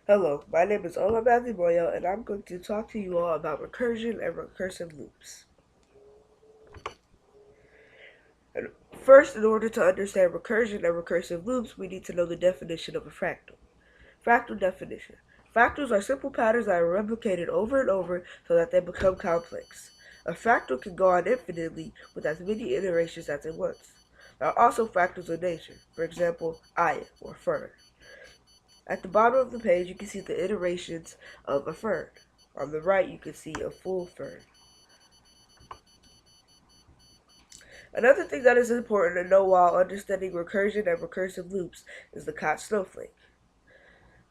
Hello, my name is Ola Aya, and I'm going to talk to you all about recursion and recursive loops. And first, in order to understand recursion and recursive loops, we need to know the definition of a fractal. Fractal definition. Fractals are simple patterns that are replicated over and over so that they become complex. A fractal can go on infinitely with as many iterations as it wants. There are also fractals in nature, for example, Aya or fern. At the bottom of the page, you can see the iterations of a fern. On the right, you can see a full fern. Another thing that is important to know while understanding recursion and recursive loops is the Koch snowflake.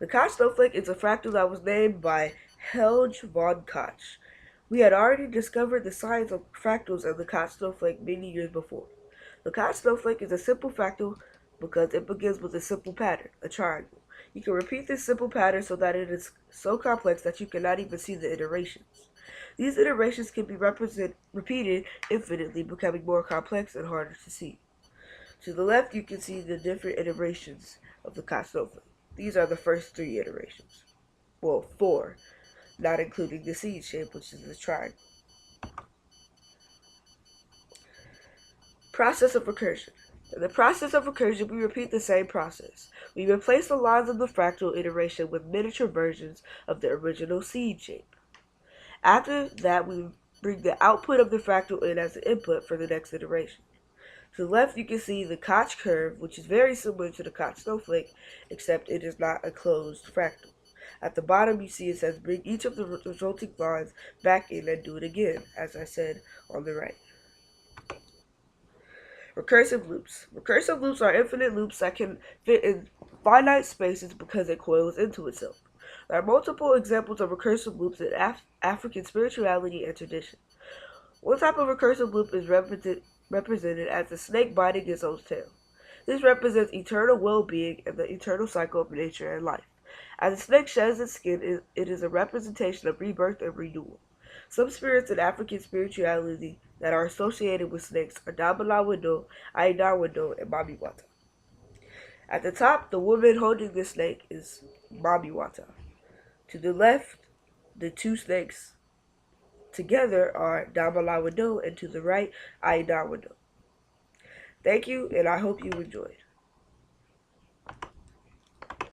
The Koch snowflake is a fractal that was named by Helge von Koch. We had already discovered the science of fractals and the Koch snowflake many years before. The Koch snowflake is a simple fractal because it begins with a simple pattern, a triangle. You can repeat this simple pattern so that it is so complex that you cannot even see the iterations. These iterations can be repeated infinitely, becoming more complex and harder to see. To the left, you can see the different iterations of the Koch snowflake. These are the first three iterations. Well, four, not including the seed shape, which is the triangle. Process of recursion. In the process of recursion, we repeat the same process. We replace the lines of the fractal iteration with miniature versions of the original seed shape. After that, we bring the output of the fractal in as an input for the next iteration. To the left, you can see the Koch curve, which is very similar to the Koch snowflake, except it is not a closed fractal. At the bottom, you see it says bring each of the resulting lines back in and do it again, as I said on the right. Recursive loops. Recursive loops are infinite loops that can fit in finite spaces because it coils into itself. There are multiple examples of recursive loops in African spirituality and tradition. One type of recursive loop is represented as a snake biting its own tail. This represents eternal well-being and the eternal cycle of nature and life. As a snake sheds its skin, it is a representation of rebirth and renewal. Some spirits in African spirituality that are associated with snakes are Dabalawido, Aidawido, and Mamiwata. At the top, the woman holding the snake is Mamiwata. To the left, the two snakes together are Dabalawido, and to the right, Aidawido. Thank you, and I hope you enjoyed.